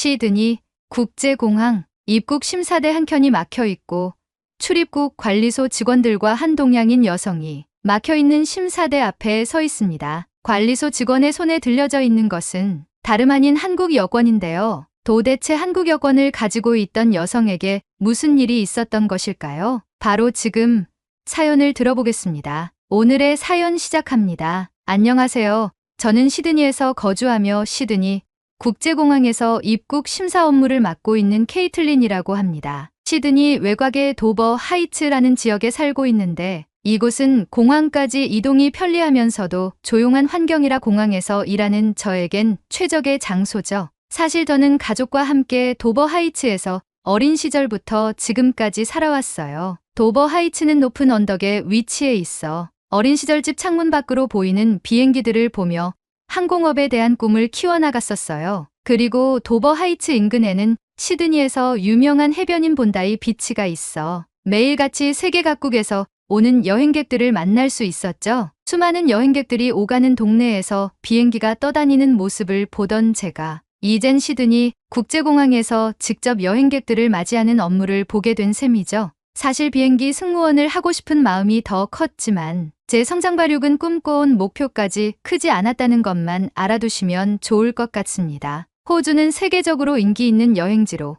시드니 국제공항 입국 심사대 한 켠이 막혀 있고 출입국 관리소 직원들과 한 동양인 여성이 막혀있는 심사대 앞에 서 있습니다. 관리소 직원의 손에 들려져 있는 것은 다름 아닌 한국 여권인데요. 도대체 한국 여권을 가지고 있던 여성에게 무슨 일이 있었던 것일까요? 바로 지금 사연을 들어보겠습니다. 오늘의 사연 시작합니다. 안녕하세요. 저는 시드니에서 거주하며 시드니 국제공항에서 입국 심사 업무를 맡고 있는 케이틀린이라고 합니다. 시드니 외곽의 도버 하이츠라는 지역에 살고 있는데 이곳은 공항까지 이동이 편리하면서도 조용한 환경이라 공항에서 일하는 저에겐 최적의 장소죠. 사실 저는 가족과 함께 도버 하이츠에서 어린 시절부터 지금까지 살아왔어요. 도버 하이츠는 높은 언덕에 위치해 있어 어린 시절 집 창문 밖으로 보이는 비행기들을 보며 항공업에 대한 꿈을 키워나갔었어요. 그리고 도버 하이츠 인근에는 시드니에서 유명한 해변인 본다이 비치가 있어 매일같이 세계 각국에서 오는 여행객들을 만날 수 있었죠. 수많은 여행객들이 오가는 동네에서 비행기가 떠다니는 모습을 보던 제가 이젠 시드니 국제공항에서 직접 여행객들을 맞이하는 업무를 보게 된 셈이죠. 사실 비행기 승무원을 하고 싶은 마음이 더 컸지만 제 성장 발육은 꿈꿔온 목표까지 크지 않았다는 것만 알아두시면 좋을 것 같습니다. 호주는 세계적으로 인기 있는 여행지로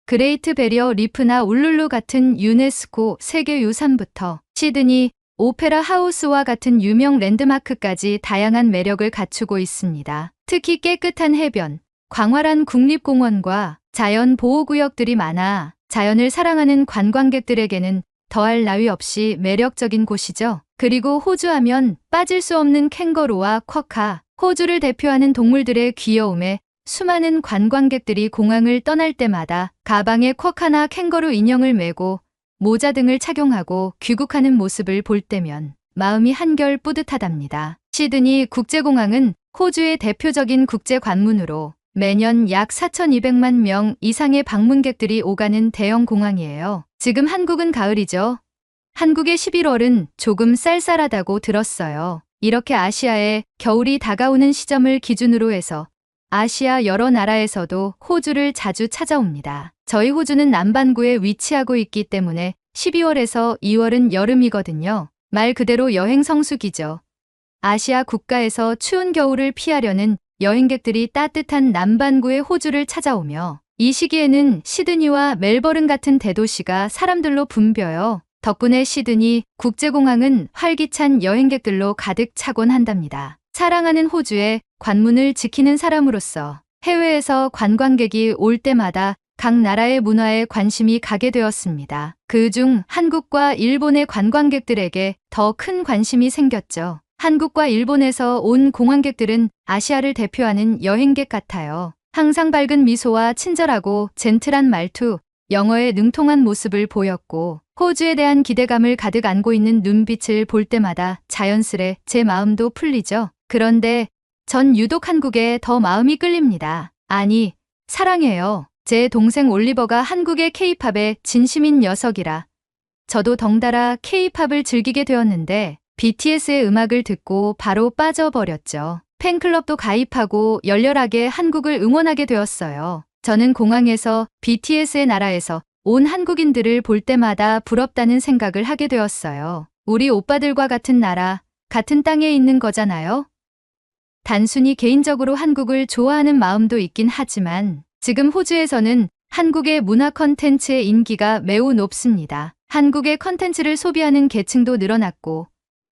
그레이트 베리어 리프나 울룰루 같은 유네스코 세계유산부터 시드니 오페라 하우스와 같은 유명 랜드마크까지 다양한 매력을 갖추고 있습니다. 특히 깨끗한 해변, 광활한 국립공원과 자연 보호구역들이 많아 자연을 사랑하는 관광객들에게는 더할 나위 없이 매력적인 곳이죠. 그리고 호주 하면 빠질 수 없는 캥거루와 쿼카, 호주를 대표하는 동물들의 귀여움에 수많은 관광객들이 공항을 떠날 때마다 가방에 쿼카나 캥거루 인형을 메고 모자 등을 착용하고 귀국하는 모습을 볼 때면 마음이 한결 뿌듯하답니다. 시드니 국제공항은 호주의 대표적인 국제관문으로 매년 약 4,200만 명 이상의 방문객들이 오가는 대형 공항이에요. 지금 한국은 가을이죠. 한국의 11월은 조금 쌀쌀하다고 들었어요. 이렇게 아시아에 겨울이 다가오는 시점을 기준으로 해서 아시아 여러 나라에서도 호주를 자주 찾아옵니다. 저희 호주는 남반구에 위치하고 있기 때문에 12월에서 2월은 여름이거든요. 말 그대로 여행 성수기죠. 아시아 국가에서 추운 겨울을 피하려는 여행객들이 따뜻한 남반구의 호주를 찾아오며 이 시기에는 시드니와 멜버른 같은 대도시가 사람들로 붐벼요. 덕분에 시드니 국제공항은 활기찬 여행객들로 가득 차곤 한답니다. 사랑하는 호주의 관문을 지키는 사람으로서 해외에서 관광객이 올 때마다 각 나라의 문화에 관심이 가게 되었습니다. 그중 한국과 일본의 관광객들에게 더 큰 관심이 생겼죠. 한국과 일본에서 온 공항객들은 아시아를 대표하는 여행객 같아요. 항상 밝은 미소와 친절하고 젠틀한 말투, 영어에 능통한 모습을 보였고 호주에 대한 기대감을 가득 안고 있는 눈빛을 볼 때마다 자연스레 제 마음도 풀리죠. 그런데 전 유독 한국에 더 마음이 끌립니다. 아니, 사랑해요. 제 동생 올리버가 한국의 K-팝의 진심인 녀석이라 저도 덩달아 K-팝을 즐기게 되었는데 BTS의 음악을 듣고 바로 빠져버렸죠. 팬클럽도 가입하고 열렬하게 한국을 응원하게 되었어요. 저는 공항에서 BTS의 나라에서 온 한국인들을 볼 때마다 부럽다는 생각을 하게 되었어요. 우리 오빠들과 같은 나라, 같은 땅에 있는 거잖아요. 단순히 개인적으로 한국을 좋아하는 마음도 있긴 하지만 지금 호주에서는 한국의 문화 컨텐츠의 인기가 매우 높습니다. 한국의 컨텐츠를 소비하는 계층도 늘어났고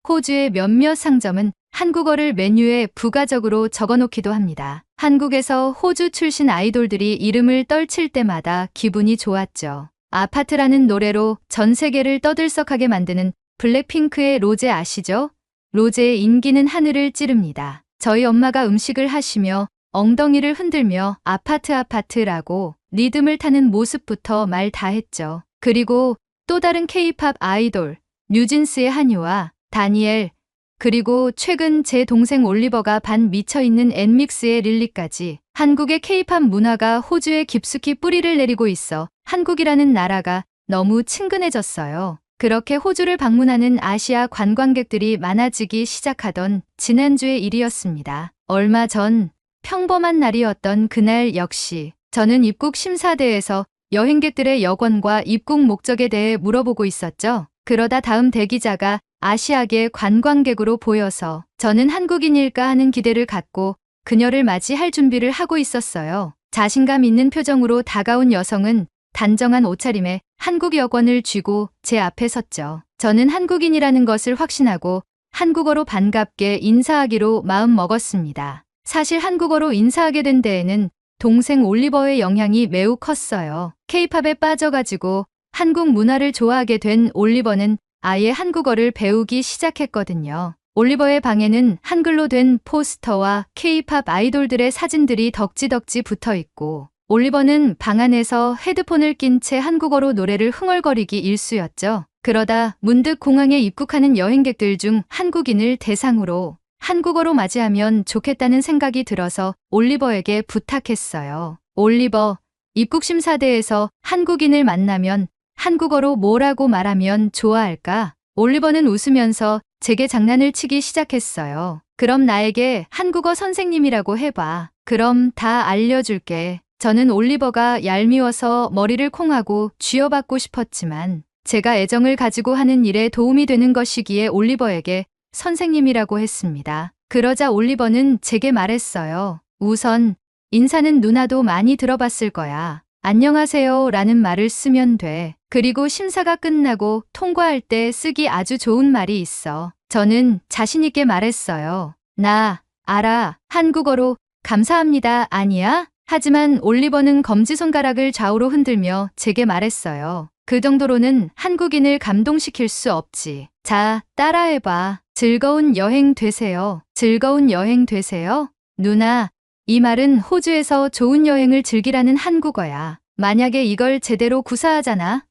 호주의 몇몇 상점은 한국어를 메뉴에 부가적으로 적어놓기도 합니다. 한국에서 호주 출신 아이돌들이 이름을 떨칠 때마다 기분이 좋았죠. 아파트라는 노래로 전 세계를 떠들썩하게 만드는 블랙핑크의 로제 아시죠? 로제의 인기는 하늘을 찌릅니다. 저희 엄마가 음식을 하시며 엉덩이를 흔들며 아파트라고 리듬을 타는 모습부터 말 다 했죠. 그리고 또 다른 K-팝 아이돌 뉴진스의 한유와 다니엘, 그리고 최근 제 동생 올리버가 반 미쳐있는 엔믹스의 릴리까지 한국의 K-팝 문화가 호주에 깊숙이 뿌리를 내리고 있어 한국이라는 나라가 너무 친근해졌어요. 그렇게 호주를 방문하는 아시아 관광객들이 많아지기 시작하던 지난주의 일이었습니다. 얼마 전 평범한 날이었던 그날 역시 저는 입국 심사대에서 여행객들의 여권과 입국 목적에 대해 물어보고 있었죠. 그러다 다음 대기자가 아시아계 관광객으로 보여서 저는 한국인일까 하는 기대를 갖고 그녀를 맞이할 준비를 하고 있었어요. 자신감 있는 표정으로 다가온 여성은 단정한 옷차림에 한국 여권을 쥐고 제 앞에 섰죠. 저는 한국인이라는 것을 확신하고 한국어로 반갑게 인사하기로 마음 먹었습니다. 사실 한국어로 인사하게 된 데에는 동생 올리버의 영향이 매우 컸어요. K-팝에 빠져가지고 한국 문화를 좋아하게 된 올리버는 아예 한국어를 배우기 시작했거든요. 올리버의 방에는 한글로 된 포스터와 K-팝 아이돌들의 사진들이 덕지덕지 붙어 있고 올리버는 방 안에서 헤드폰을 낀 채 한국어로 노래를 흥얼거리기 일쑤였죠. 그러다 문득 공항에 입국하는 여행객들 중 한국인을 대상으로 한국어로 맞이하면 좋겠다는 생각이 들어서 올리버에게 부탁했어요. 올리버, 입국심사대에서 한국인을 만나면 한국어로 뭐라고 말하면 좋아할까? 올리버는 웃으면서 제게 장난을 치기 시작했어요. 그럼 나에게 한국어 선생님이라고 해봐. 그럼 다 알려줄게. 저는 올리버가 얄미워서 머리를 콩하고 쥐어받고 싶었지만 제가 애정을 가지고 하는 일에 도움이 되는 것이기에 올리버에게 선생님이라고 했습니다. 그러자 올리버는 제게 말했어요. 우선 인사는 누나도 많이 들어봤을 거야. 안녕하세요 라는 말을 쓰면 돼. 그리고 심사가 끝나고 통과할 때 쓰기 아주 좋은 말이 있어. 저는 자신 있게 말했어요. 나 알아. 한국어로 감사합니다 아니야? 하지만 올리버는 검지손가락을 좌우로 흔들며 제게 말했어요. 그 정도로는 한국인을 감동시킬 수 없지. 자, 따라해봐. 즐거운 여행 되세요. 즐거운 여행 되세요? 누나, 이 말은 호주에서 좋은 여행을 즐기라는 한국어야. 만약에 이걸 제대로 구사하잖아?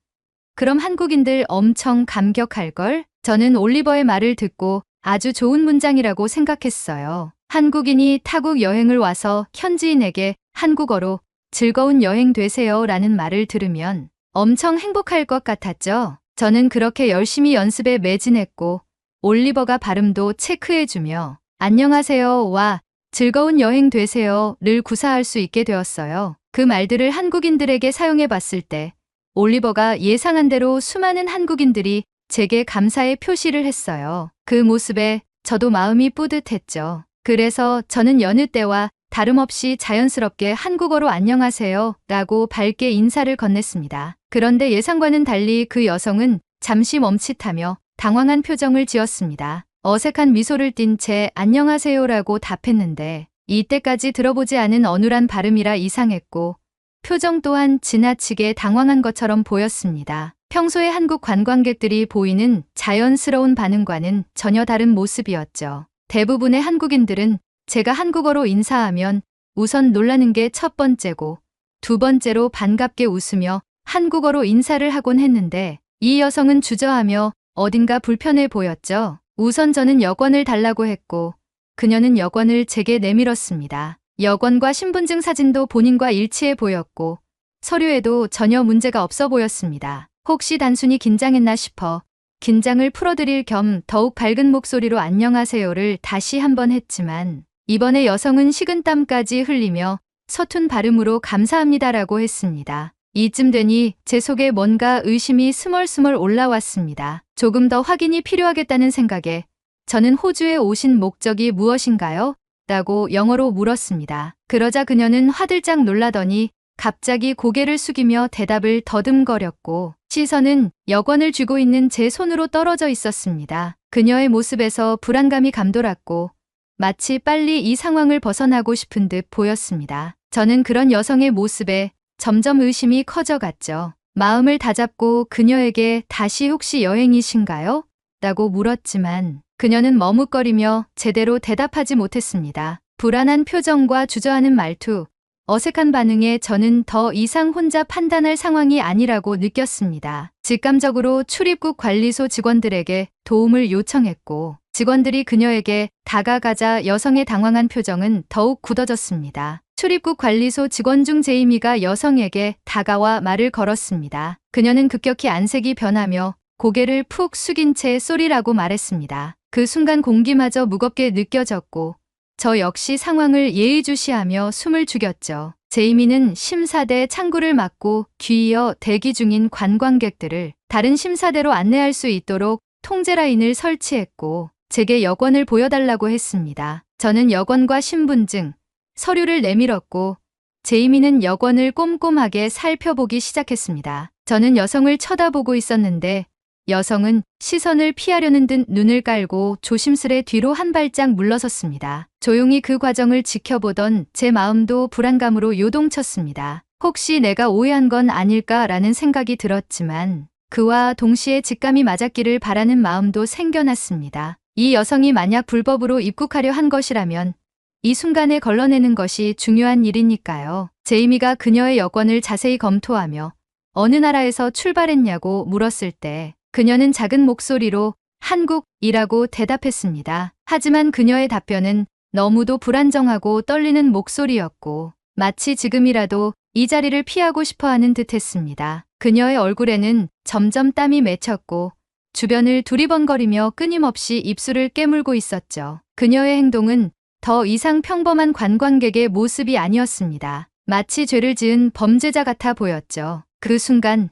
그럼 한국인들 엄청 감격할걸? 저는 올리버의 말을 듣고 아주 좋은 문장이라고 생각했어요. 한국인이 타국 여행을 와서 현지인에게 한국어로 즐거운 여행 되세요 라는 말을 들으면 엄청 행복할 것 같았죠. 저는 그렇게 열심히 연습에 매진했고 올리버가 발음도 체크해주며 안녕하세요와 즐거운 여행 되세요를 구사할 수 있게 되었어요. 그 말들을 한국인들에게 사용해 봤을 때 올리버가 예상한 대로 수많은 한국인들이 제게 감사의 표시를 했어요. 그 모습에 저도 마음이 뿌듯했죠. 그래서 저는 여느 때와 다름없이 자연스럽게 한국어로 안녕하세요 라고 밝게 인사를 건넸습니다. 그런데 예상과는 달리 그 여성은 잠시 멈칫하며 당황한 표정을 지었습니다. 어색한 미소를 띤 채 안녕하세요라고 답했는데 이때까지 들어보지 않은 어눌한 발음이라 이상했고 표정 또한 지나치게 당황한 것처럼 보였습니다. 평소에 한국 관광객들이 보이는 자연스러운 반응과는 전혀 다른 모습이었죠. 대부분의 한국인들은 제가 한국어로 인사하면 우선 놀라는 게 첫 번째고 두 번째로 반갑게 웃으며 한국어로 인사를 하곤 했는데 이 여성은 주저하며 어딘가 불편해 보였죠. 우선 저는 여권을 달라고 했고 그녀는 여권을 제게 내밀었습니다. 여권과 신분증 사진도 본인과 일치해 보였고 서류에도 전혀 문제가 없어 보였습니다. 혹시 단순히 긴장했나 싶어 긴장을 풀어드릴 겸 더욱 밝은 목소리로 안녕하세요를 다시 한번 했지만 이번에 여성은 식은땀까지 흘리며 서툰 발음으로 감사합니다라고 했습니다. 이쯤 되니 제 속에 뭔가 의심이 스멀스멀 올라왔습니다. 조금 더 확인이 필요하겠다는 생각에 저는 호주에 오신 목적이 무엇인가요? 라고 영어로 물었습니다. 그러자 그녀는 화들짝 놀라더니 갑자기 고개를 숙이며 대답을 더듬거렸고 시선은 여권을 쥐고 있는 제 손으로 떨어져 있었습니다. 그녀의 모습에서 불안감이 감돌았고 마치 빨리 이 상황을 벗어나고 싶은 듯 보였습니다. 저는 그런 여성의 모습에 점점 의심이 커져갔죠. 마음을 다잡고 그녀에게 다시 혹시 여행이신가요? 라고 물었지만 그녀는 머뭇거리며 제대로 대답하지 못했습니다. 불안한 표정과 주저하는 말투, 어색한 반응에 저는 더 이상 혼자 판단할 상황이 아니라고 느꼈습니다. 직감적으로 출입국 관리소 직원들에게 도움을 요청했고 직원들이 그녀에게 다가가자 여성의 당황한 표정은 더욱 굳어졌습니다. 출입국 관리소 직원 중 제이미가 여성에게 다가와 말을 걸었습니다. 그녀는 급격히 안색이 변하며 고개를 푹 숙인 채 쏘리라고 말했습니다. 그 순간 공기마저 무겁게 느껴졌고 저 역시 상황을 예의주시하며 숨을 죽였죠. 제이미는 심사대 창구를 막고 뒤이어 대기 중인 관광객들을 다른 심사대로 안내할 수 있도록 통제 라인을 설치했고 제게 여권을 보여달라고 했습니다. 저는 여권과 신분증, 서류를 내밀었고 제이미는 여권을 꼼꼼하게 살펴보기 시작했습니다. 저는 여성을 쳐다보고 있었는데 여성은 시선을 피하려는 듯 눈을 깔고 조심스레 뒤로 한 발짝 물러섰습니다. 조용히 그 과정을 지켜보던 제 마음도 불안감으로 요동쳤습니다. 혹시 내가 오해한 건 아닐까라는 생각이 들었지만 그와 동시에 직감이 맞았기를 바라는 마음도 생겨났습니다. 이 여성이 만약 불법으로 입국하려 한 것이라면 이 순간에 걸러내는 것이 중요한 일이니까요. 제이미가 그녀의 여권을 자세히 검토하며 어느 나라에서 출발했냐고 물었을 때 그녀는 작은 목소리로 한국이라고 대답했습니다. 하지만 그녀의 답변은 너무도 불안정하고 떨리는 목소리였고 마치 지금이라도 이 자리를 피하고 싶어하는 듯했습니다. 그녀의 얼굴에는 점점 땀이 맺혔고 주변을 두리번거리며 끊임없이 입술을 깨물고 있었죠. 그녀의 행동은 더 이상 평범한 관광객의 모습이 아니었습니다. 마치 죄를 지은 범죄자 같아 보였죠. 그 순간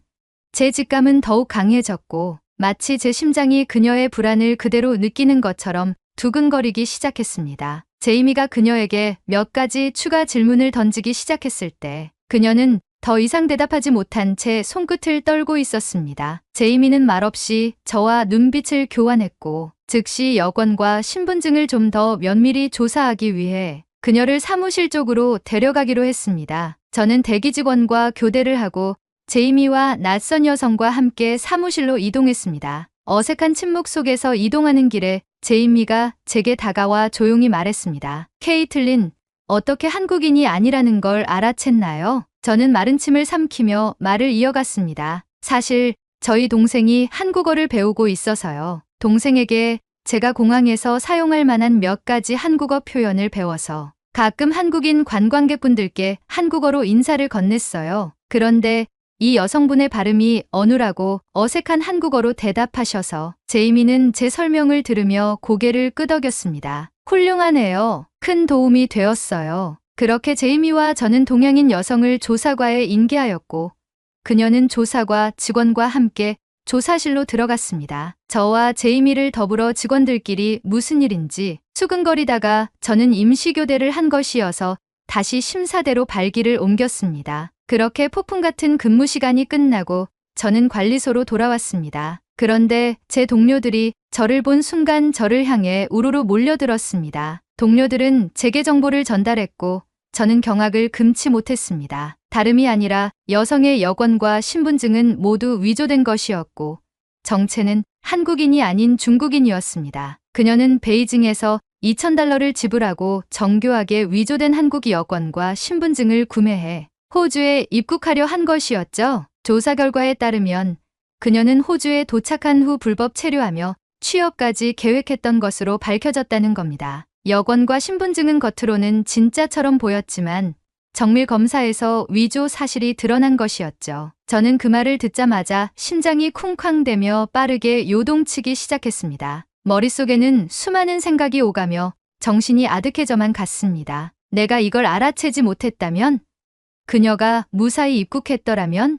제 직감은 더욱 강해졌고 마치 제 심장이 그녀의 불안을 그대로 느끼는 것처럼 두근거리기 시작했습니다. 제이미가 그녀에게 몇 가지 추가 질문을 던지기 시작했을 때 그녀는 더 이상 대답하지 못한 채 손끝을 떨고 있었습니다. 제이미는 말없이 저와 눈빛을 교환했고 즉시 여권과 신분증을 좀 더 면밀히 조사하기 위해 그녀를 사무실 쪽으로 데려가기로 했습니다. 저는 대기 직원과 교대를 하고 제이미와 낯선 여성과 함께 사무실로 이동했습니다. 어색한 침묵 속에서 이동하는 길에 제이미가 제게 다가와 조용히 말했습니다. 케이틀린, 어떻게 한국인이 아니라는 걸 알아챘나요? 저는 마른 침을 삼키며 말을 이어갔습니다. 사실 저희 동생이 한국어를 배우고 있어서요. 동생에게 제가 공항에서 사용할 만한 몇 가지 한국어 표현을 배워서 가끔 한국인 관광객분들께 한국어로 인사를 건넸어요. 그런데 이 여성분의 발음이 어눌하고 어색한 한국어로 대답하셔서 제이미는 제 설명을 들으며 고개를 끄덕였습니다. 훌륭하네요. 큰 도움이 되었어요. 그렇게 제이미와 저는 동양인 여성을 조사과에 인계하였고 그녀는 조사과 직원과 함께 조사실로 들어갔습니다. 저와 제이미를 더불어 직원들끼리 무슨 일인지 수근거리다가 저는 임시교대를 한 것이어서 다시 심사대로 발길을 옮겼습니다. 그렇게 폭풍 같은 근무 시간이 끝나고 저는 관리소로 돌아왔습니다. 그런데 제 동료들이 저를 본 순간 저를 향해 우르르 몰려들었습니다. 동료들은 제게 정보를 전달했고 저는 경악을 금치 못했습니다. 다름이 아니라 여성의 여권과 신분증은 모두 위조된 것이었고 정체는 한국인이 아닌 중국인이었습니다. 그녀는 베이징에서 $2,000를 지불하고 정교하게 위조된 한국 여권과 신분증을 구매해 호주에 입국하려 한 것이었죠. 조사 결과에 따르면 그녀는 호주에 도착한 후 불법 체류하며 취업까지 계획했던 것으로 밝혀졌다는 겁니다. 여권과 신분증은 겉으로는 진짜처럼 보였지만 정밀 검사에서 위조 사실이 드러난 것이었죠. 저는 그 말을 듣자마자 심장이 쿵쾅대며 빠르게 요동치기 시작했습니다. 머릿속에는 수많은 생각이 오가며 정신이 아득해져만 갔습니다. 내가 이걸 알아채지 못했다면? 그녀가 무사히 입국했더라면?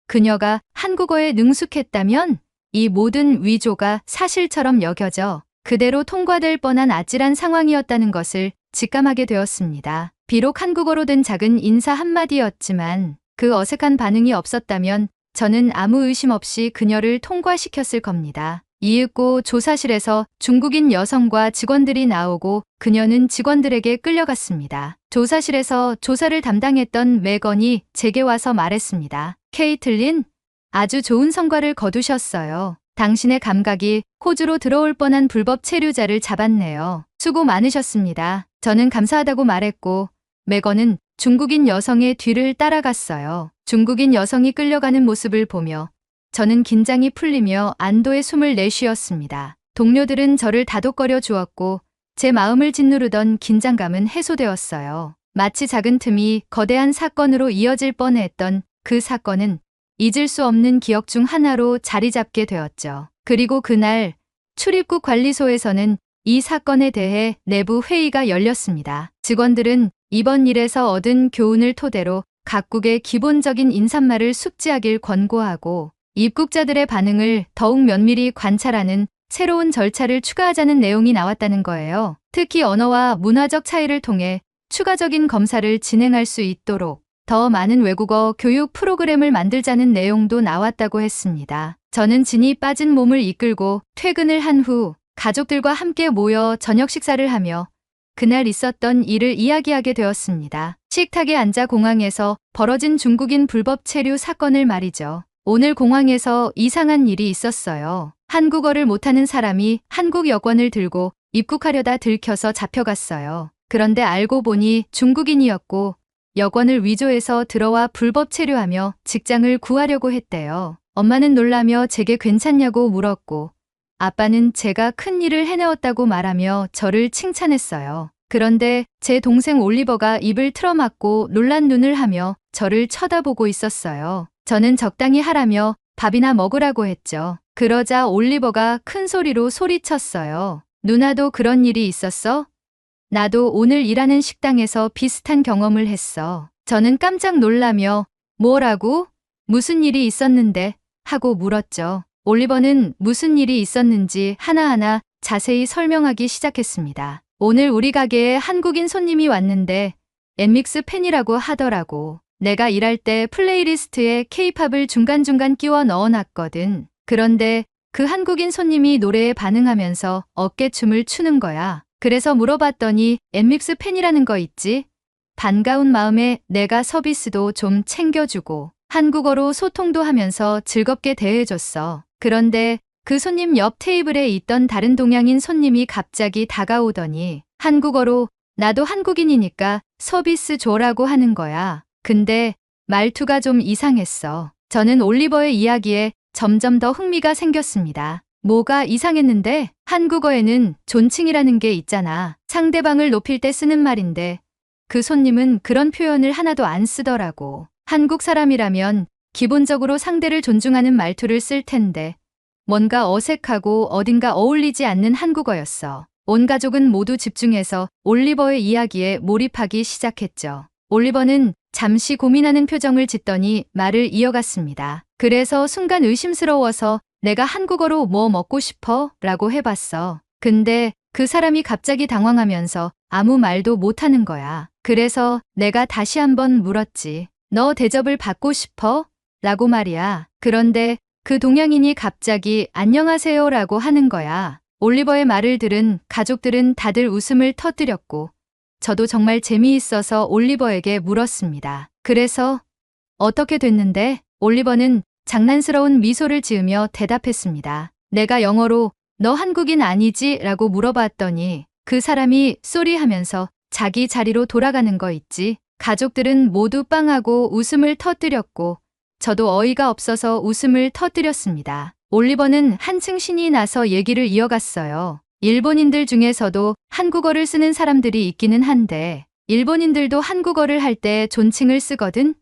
그녀가 한국어에 능숙했다면? 이 모든 위조가 사실처럼 여겨져 그대로 통과될 뻔한 아찔한 상황이었다는 것을 직감하게 되었습니다. 비록 한국어로 된 작은 인사 한마디였지만 그 어색한 반응이 없었다면 저는 아무 의심 없이 그녀를 통과시켰을 겁니다. 이윽고 조사실에서 중국인 여성과 직원들이 나오고 그녀는 직원들에게 끌려갔습니다. 조사실에서 조사를 담당했던 매건이 제게 와서 말했습니다. 케이틀린, 아주 좋은 성과를 거두셨어요. 당신의 감각이 호주로 들어올 뻔한 불법 체류자를 잡았네요. 수고 많으셨습니다. 저는 감사하다고 말했고 매건은 중국인 여성의 뒤를 따라갔어요. 중국인 여성이 끌려가는 모습을 보며 저는 긴장이 풀리며 안도의 숨을 내쉬었습니다. 동료들은 저를 다독거려 주었고 제 마음을 짓누르던 긴장감은 해소되었어요. 마치 작은 틈이 거대한 사건으로 이어질 뻔했던 그 사건은 잊을 수 없는 기억 중 하나로 자리 잡게 되었죠. 그리고 그날 출입국 관리소에서는 이 사건에 대해 내부 회의가 열렸습니다. 직원들은 이번 일에서 얻은 교훈을 토대로 각국의 기본적인 인사말을 숙지하길 권고하고 입국자들의 반응을 더욱 면밀히 관찰하는 새로운 절차를 추가하자는 내용이 나왔다는 거예요. 특히 언어와 문화적 차이를 통해 추가적인 검사를 진행할 수 있도록 더 많은 외국어 교육 프로그램을 만들자는 내용도 나왔다고 했습니다. 저는 진이 빠진 몸을 이끌고 퇴근을 한 후 가족들과 함께 모여 저녁 식사를 하며 그날 있었던 일을 이야기하게 되었습니다. 식탁에 앉아 공항에서 벌어진 중국인 불법 체류 사건을 말이죠. 오늘 공항에서 이상한 일이 있었어요. 한국어를 못하는 사람이 한국 여권을 들고 입국하려다 들켜서 잡혀갔어요. 그런데 알고 보니 중국인이었고 여권을 위조해서 들어와 불법 체류하며 직장을 구하려고 했대요. 엄마는 놀라며 제게 괜찮냐고 물었고 아빠는 제가 큰 일을 해내었다고 말하며 저를 칭찬했어요. 그런데 제 동생 올리버가 입을 틀어막고 놀란 눈을 하며 저를 쳐다보고 있었어요. 저는 적당히 하라며 밥이나 먹으라고 했죠. 그러자 올리버가 큰 소리로 소리쳤어요. 누나도 그런 일이 있었어? 나도 오늘 일하는 식당에서 비슷한 경험을 했어. 저는 깜짝 놀라며 뭐라고? 무슨 일이 있었는데? 하고 물었죠. 올리버는 무슨 일이 있었는지 하나하나 자세히 설명하기 시작했습니다. 오늘 우리 가게에 한국인 손님이 왔는데 엠믹스 팬이라고 하더라고. 내가 일할 때 플레이리스트에 케이팝을 중간중간 끼워 넣어놨거든. 그런데 그 한국인 손님이 노래에 반응하면서 어깨춤을 추는 거야. 그래서 물어봤더니 엠믹스 팬이라는 거 있지? 반가운 마음에 내가 서비스도 좀 챙겨주고 한국어로 소통도 하면서 즐겁게 대해줬어. 그런데 그 손님 옆 테이블에 있던 다른 동양인 손님이 갑자기 다가오더니 한국어로 나도 한국인이니까 서비스 줘라고 하는 거야. 근데 말투가 좀 이상했어. 저는 올리버의 이야기에 점점 더 흥미가 생겼습니다. 뭐가 이상했는데? 한국어에는 존칭이라는 게 있잖아. 상대방을 높일 때 쓰는 말인데 그 손님은 그런 표현을 하나도 안 쓰더라고. 한국 사람이라면 기본적으로 상대를 존중하는 말투를 쓸 텐데 뭔가 어색하고 어딘가 어울리지 않는 한국어였어. 온 가족은 모두 집중해서 올리버의 이야기에 몰입하기 시작했죠. 올리버는 잠시 고민하는 표정을 짓더니 말을 이어갔습니다. 그래서 순간 의심스러워서 내가 한국어로 뭐 먹고 싶어? 라고 해봤어. 근데 그 사람이 갑자기 당황하면서 아무 말도 못하는 거야. 그래서 내가 다시 한번 물었지. 너 대접을 받고 싶어? 라고 말이야. 그런데 그 동양인이 갑자기 안녕하세요 라고 하는 거야. 올리버의 말을 들은 가족들은 다들 웃음을 터뜨렸고 저도 정말 재미있어서 올리버에게 물었습니다. 그래서 어떻게 됐는데? 올리버는 장난스러운 미소를 지으며 대답했습니다. 내가 영어로 너 한국인 아니지? 라고 물어봤더니 그 사람이 쏘리 하면서 자기 자리로 돌아가는 거 있지. 가족들은 모두 빵하고 웃음을 터뜨렸고 저도 어이가 없어서 웃음을 터뜨렸습니다. 올리버는 한층 신이 나서 얘기를 이어갔어요. 일본인들 중에서도 한국어를 쓰는 사람들이 있기는 한데 일본인들도 한국어를 할 때 존칭을 쓰거든?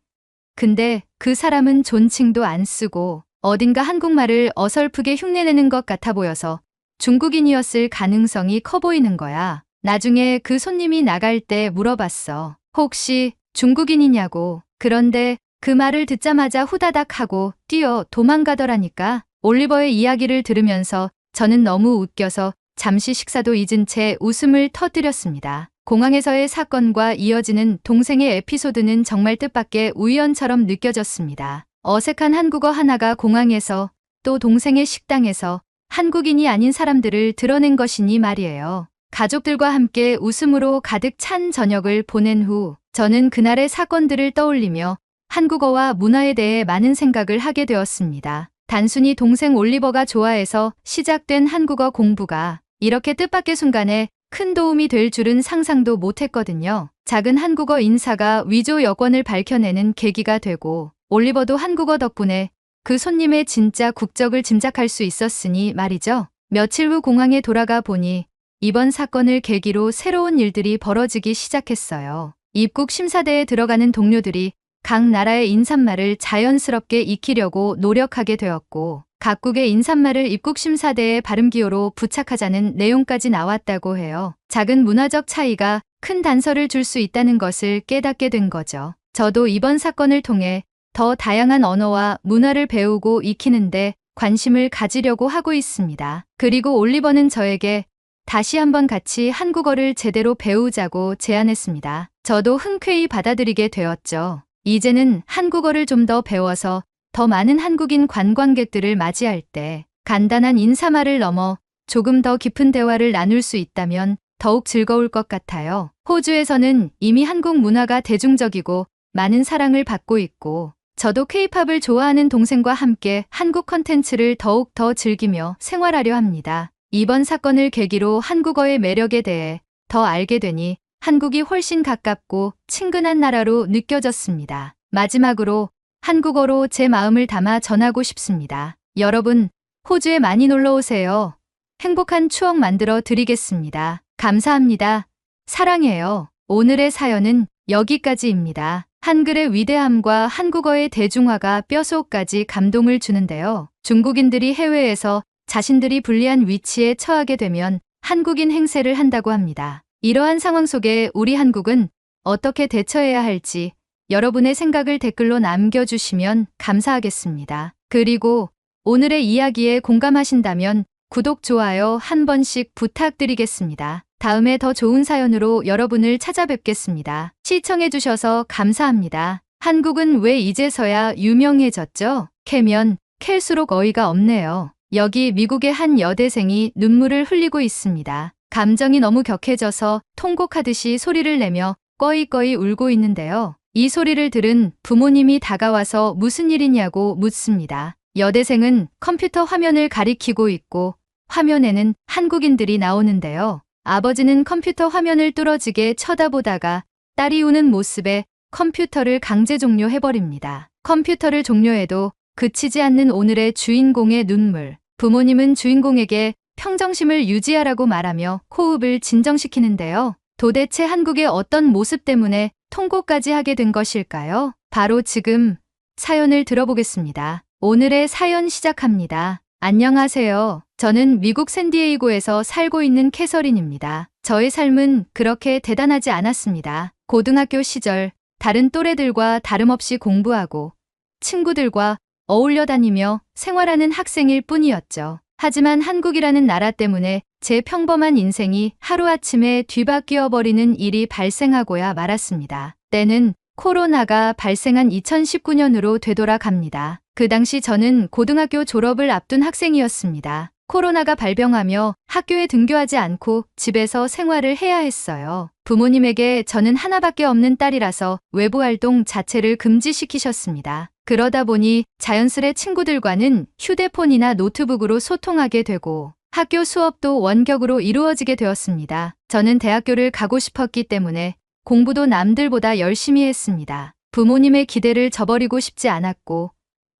근데 그 사람은 존칭도 안 쓰고 어딘가 한국말을 어설프게 흉내내는 것 같아 보여서 중국인이었을 가능성이 커 보이는 거야. 나중에 그 손님이 나갈 때 물어봤어. 혹시 중국인이냐고. 그런데 그 말을 듣자마자 후다닥 하고 뛰어 도망가더라니까. 올리버의 이야기를 들으면서 저는 너무 웃겨서 잠시 식사도 잊은 채 웃음을 터뜨렸습니다. 공항에서의 사건과 이어지는 동생의 에피소드는 정말 뜻밖의 우연처럼 느껴졌습니다. 어색한 한국어 하나가 공항에서 또 동생의 식당에서 한국인이 아닌 사람들을 드러낸 것이니 말이에요. 가족들과 함께 웃음으로 가득 찬 저녁을 보낸 후 저는 그날의 사건들을 떠올리며 한국어와 문화에 대해 많은 생각을 하게 되었습니다. 단순히 동생 올리버가 좋아해서 시작된 한국어 공부가 이렇게 뜻밖의 순간에 큰 도움이 될 줄은 상상도 못했거든요. 작은 한국어 인사가 위조 여권을 밝혀내는 계기가 되고 올리버도 한국어 덕분에 그 손님의 진짜 국적을 짐작할 수 있었으니 말이죠. 며칠 후 공항에 돌아가 보니 이번 사건을 계기로 새로운 일들이 벌어지기 시작했어요. 입국 심사대에 들어가는 동료들이 각 나라의 인사말을 자연스럽게 익히려고 노력하게 되었고 각국의 인사말을 입국 심사대의 발음기호로 부착하자는 내용까지 나왔다고 해요. 작은 문화적 차이가 큰 단서를 줄 수 있다는 것을 깨닫게 된 거죠. 저도 이번 사건을 통해 더 다양한 언어와 문화를 배우고 익히는데 관심을 가지려고 하고 있습니다. 그리고 올리버는 저에게 다시 한번 같이 한국어를 제대로 배우자고 제안했습니다. 저도 흔쾌히 받아들이게 되었죠. 이제는 한국어를 좀 더 배워서 더 많은 한국인 관광객들을 맞이할 때 간단한 인사말을 넘어 조금 더 깊은 대화를 나눌 수 있다면 더욱 즐거울 것 같아요. 호주에서는 이미 한국 문화가 대중적이고 많은 사랑을 받고 있고 저도 K-팝을 좋아하는 동생과 함께 한국 컨텐츠를 더욱 더 즐기며 생활하려 합니다. 이번 사건을 계기로 한국어의 매력에 대해 더 알게 되니 한국이 훨씬 가깝고 친근한 나라로 느껴졌습니다. 마지막으로 한국어로 제 마음을 담아 전하고 싶습니다. 여러분, 호주에 많이 놀러 오세요. 행복한 추억 만들어 드리겠습니다. 감사합니다. 사랑해요. 오늘의 사연은 여기까지입니다. 한글의 위대함과 한국어의 대중화가 뼛속까지 감동을 주는데요. 중국인들이 해외에서 자신들이 불리한 위치에 처하게 되면 한국인 행세를 한다고 합니다. 이러한 상황 속에 우리 한국은 어떻게 대처해야 할지 여러분의 생각을 댓글로 남겨주시면 감사하겠습니다. 그리고 오늘의 이야기에 공감하신다면 구독, 좋아요 한 번씩 부탁드리겠습니다. 다음에 더 좋은 사연으로 여러분을 찾아뵙겠습니다. 시청해주셔서 감사합니다. 한국은 왜 이제서야 유명해졌죠? 캐면 캘수록 어이가 없네요. 여기 미국의 한 여대생이 눈물을 흘리고 있습니다. 감정이 너무 격해져서 통곡하듯이 소리를 내며 꺼이꺼이 울고 있는데요. 이 소리를 들은 부모님이 다가와서 무슨 일이냐고 묻습니다. 여대생은 컴퓨터 화면을 가리키고 있고 화면에는 한국인들이 나오는데요. 아버지는 컴퓨터 화면을 뚫어지게 쳐다보다가 딸이 우는 모습에 컴퓨터를 강제 종료해버립니다. 컴퓨터를 종료해도 그치지 않는 오늘의 주인공의 눈물. 부모님은 주인공에게 평정심을 유지하라고 말하며 호흡을 진정시키는데요. 도대체 한국의 어떤 모습 때문에 통고까지 하게 된 것일까요? 바로 지금 사연을 들어보겠습니다. 오늘의 사연 시작합니다. 안녕하세요. 저는 미국 샌디에이고에서 살고 있는 캐서린입니다. 저의 삶은 그렇게 대단하지 않았습니다. 고등학교 시절 다른 또래들과 다름없이 공부하고 친구들과 어울려 다니며 생활하는 학생일 뿐이었죠. 하지만 한국이라는 나라 때문에 제 평범한 인생이 하루아침에 뒤바뀌어 버리는 일이 발생하고야 말았습니다. 때는 코로나가 발생한 2019년으로 되돌아갑니다. 그 당시 저는 고등학교 졸업을 앞둔 학생이었습니다. 코로나가 발병하며 학교에 등교하지 않고 집에서 생활을 해야 했어요. 부모님에게 저는 하나밖에 없는 딸이라서 외부 활동 자체를 금지시키셨습니다. 그러다 보니 자연스레 친구들과는 휴대폰이나 노트북으로 소통하게 되고 학교 수업도 원격으로 이루어지게 되었습니다. 저는 대학교를 가고 싶었기 때문에 공부도 남들보다 열심히 했습니다. 부모님의 기대를 저버리고 싶지 않았고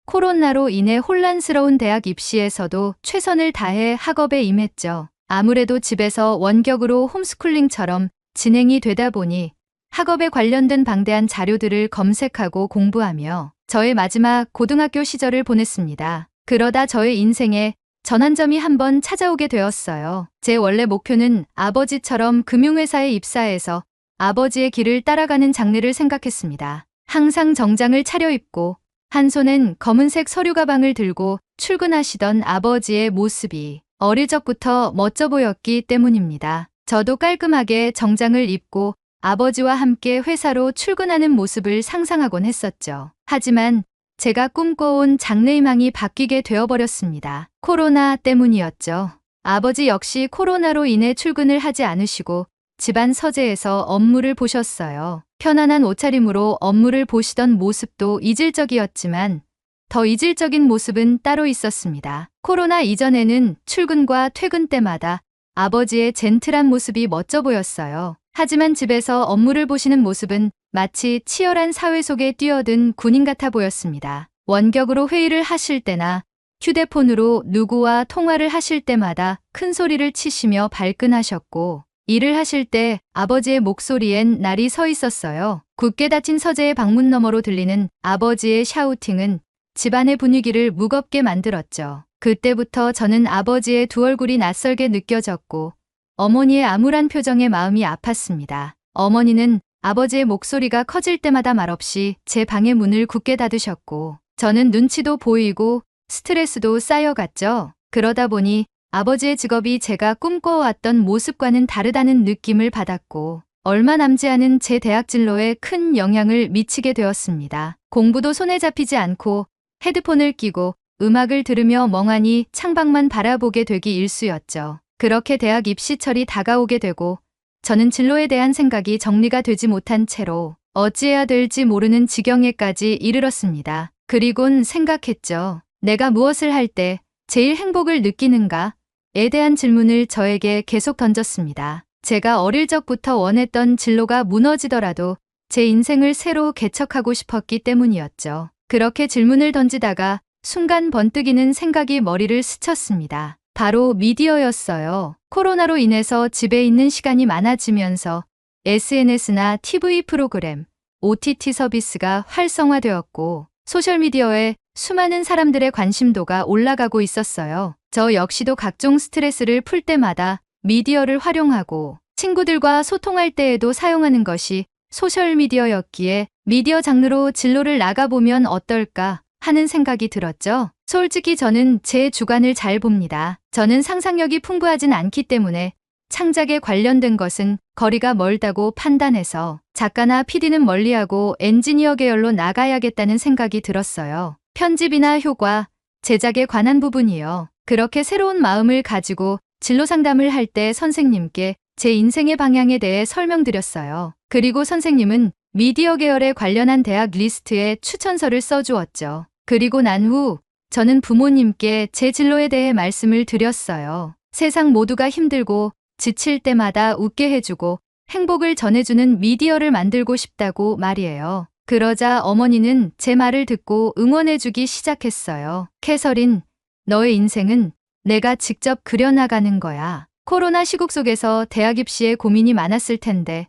코로나로 인해 혼란스러운 대학 입시에서도 최선을 다해 학업에 임했죠. 아무래도 집에서 원격으로 홈스쿨링처럼 진행이 되다 보니 학업에 관련된 방대한 자료들을 검색하고 공부하며 저의 마지막 고등학교 시절을 보냈습니다. 그러다 저의 인생에 전환점이 한번 찾아오게 되었어요. 제 원래 목표는 아버지처럼 금융회사에 입사해서 아버지의 길을 따라가는 장래를 생각했습니다. 항상 정장을 차려입고 한 손엔 검은색 서류 가방을 들고 출근하시던 아버지의 모습이 어릴 적부터 멋져 보였기 때문입니다. 저도 깔끔하게 정장을 입고 아버지와 함께 회사로 출근하는 모습을 상상하곤 했었죠. 하지만 제가 꿈꿔온 장래희망이 바뀌게 되어버렸습니다. 코로나 때문이었죠. 아버지 역시 코로나로 인해 출근을 하지 않으시고 집안 서재에서 업무를 보셨어요. 편안한 옷차림으로 업무를 보시던 모습도 이질적이었지만 더 이질적인 모습은 따로 있었습니다. 코로나 이전에는 출근과 퇴근 때마다 아버지의 젠틀한 모습이 멋져 보였어요. 하지만 집에서 업무를 보시는 모습은 마치 치열한 사회 속에 뛰어든 군인 같아 보였습니다. 원격으로 회의를 하실 때나 휴대폰으로 누구와 통화를 하실 때마다 큰 소리를 치시며 발끈하셨고 일을 하실 때 아버지의 목소리엔 날이 서 있었어요. 굳게 닫힌 서재의 방문 너머로 들리는 아버지의 샤우팅은 집안의 분위기를 무겁게 만들었죠. 그때부터 저는 아버지의 두 얼굴이 낯설게 느껴졌고 어머니의 암울한 표정에 마음이 아팠습니다. 어머니는 아버지의 목소리가 커질 때마다 말없이 제 방의 문을 굳게 닫으셨고 저는 눈치도 보이고 스트레스도 쌓여갔죠. 그러다 보니 아버지의 직업이 제가 꿈꿔왔던 모습과는 다르다는 느낌을 받았고 얼마 남지 않은 제 대학 진로에 큰 영향을 미치게 되었습니다. 공부도 손에 잡히지 않고 헤드폰을 끼고 음악을 들으며 멍하니 창밖만 바라보게 되기 일쑤였죠. 그렇게 대학 입시철이 다가오게 되고 저는 진로에 대한 생각이 정리가 되지 못한 채로 어찌해야 될지 모르는 지경에까지 이르렀습니다. 그리곤 생각했죠. 내가 무엇을 할 때 제일 행복을 느끼는가에 대한 질문을 저에게 계속 던졌습니다. 제가 어릴 적부터 원했던 진로가 무너지더라도 제 인생을 새로 개척하고 싶었기 때문이었죠. 그렇게 질문을 던지다가 순간 번뜩이는 생각이 머리를 스쳤습니다. 바로 미디어였어요. 코로나로 인해서 집에 있는 시간이 많아지면서 SNS나 TV 프로그램, OTT 서비스가 활성화되었고 소셜미디어에 수많은 사람들의 관심도가 올라가고 있었어요. 저 역시도 각종 스트레스를 풀 때마다 미디어를 활용하고 친구들과 소통할 때에도 사용하는 것이 소셜미디어였기에 미디어 장르로 진로를 나가보면 어떨까 하는 생각이 들었죠. 솔직히 저는 제 주관을 잘 봅니다. 저는 상상력이 풍부하진 않기 때문에 창작에 관련된 것은 거리가 멀다고 판단해서 작가나 PD는 멀리하고 엔지니어 계열로 나가야겠다는 생각이 들었어요. 편집이나 효과, 제작에 관한 부분이요. 그렇게 새로운 마음을 가지고 진로 상담을 할 때 선생님께 제 인생의 방향에 대해 설명드렸어요. 그리고 선생님은 미디어 계열에 관련한 대학 리스트에 추천서를 써주었죠. 그리고 난 후 저는 부모님께 제 진로에 대해 말씀을 드렸어요. 세상 모두가 힘들고 지칠 때마다 웃게 해주고 행복을 전해주는 미디어를 만들고 싶다고 말이에요. 그러자 어머니는 제 말을 듣고 응원해주기 시작했어요. 캐서린, 너의 인생은 내가 직접 그려나가는 거야. 코로나 시국 속에서 대학 입시에 고민이 많았을 텐데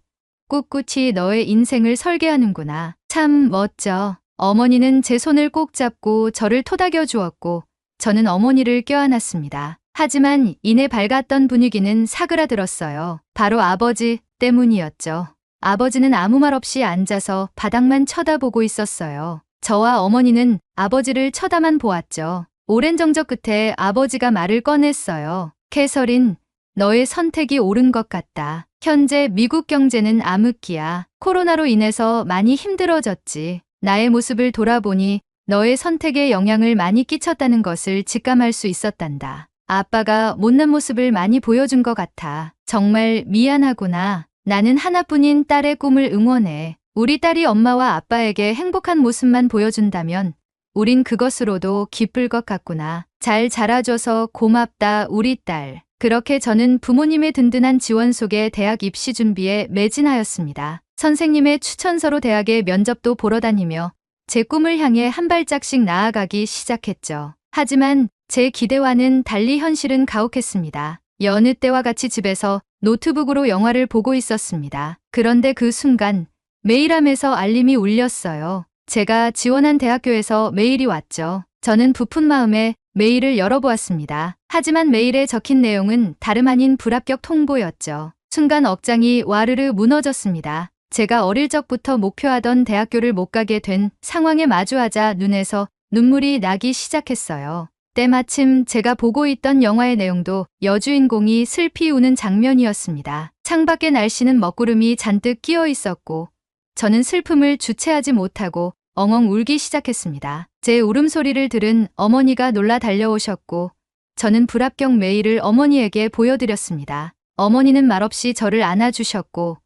꿋꿋이 너의 인생을 설계하는구나. 참 멋져. 어머니는 제 손을 꼭 잡고 저를 토닥여 주었고 저는 어머니를 껴안았습니다. 하지만 이내 밝았던 분위기는 사그라들었어요. 바로 아버지 때문이었죠. 아버지는 아무 말 없이 앉아서 바닥만 쳐다보고 있었어요. 저와 어머니는 아버지를 쳐다만 보았죠. 오랜 정적 끝에 아버지가 말을 꺼냈어요. 캐서린, 너의 선택이 옳은 것 같다. 현재 미국 경제는 암흑기야. 코로나로 인해서 많이 힘들어졌지. 나의 모습을 돌아보니 너의 선택에 영향을 많이 끼쳤다는 것을 직감할 수 있었단다. 아빠가 못난 모습을 많이 보여준 것 같아. 정말 미안하구나. 나는 하나뿐인 딸의 꿈을 응원해. 우리 딸이 엄마와 아빠에게 행복한 모습만 보여준다면 우린 그것으로도 기쁠 것 같구나. 잘 자라줘서 고맙다, 우리 딸. 그렇게 저는 부모님의 든든한 지원 속에 대학 입시 준비에 매진하였습니다. 선생님의 추천서로 대학에 면접도 보러 다니며 제 꿈을 향해 한 발짝씩 나아가기 시작했죠. 하지만 제 기대와는 달리 현실은 가혹했습니다. 여느 때와 같이 집에서 노트북으로 영화를 보고 있었습니다. 그런데 그 순간 메일함에서 알림이 울렸어요. 제가 지원한 대학교에서 메일이 왔죠. 저는 부푼 마음에 메일을 열어보았습니다. 하지만 메일에 적힌 내용은 다름 아닌 불합격 통보였죠. 순간 억장이 와르르 무너졌습니다. 제가 어릴 적부터 목표하던 대학교를 못 가게 된 상황에 마주하자 눈에서 눈물이 나기 시작했어요. 때마침 제가 보고 있던 영화의 내용도 여주인공이 슬피 우는 장면이었습니다. 창밖의 날씨는 먹구름이 잔뜩 끼어 있었고 저는 슬픔을 주체하지 못하고 엉엉 울기 시작했습니다. 제 울음소리를 들은 어머니가 놀라 달려오셨고 저는 불합격 메일을 어머니에게 보여드렸습니다. 어머니는 말없이 저를 안아주셨고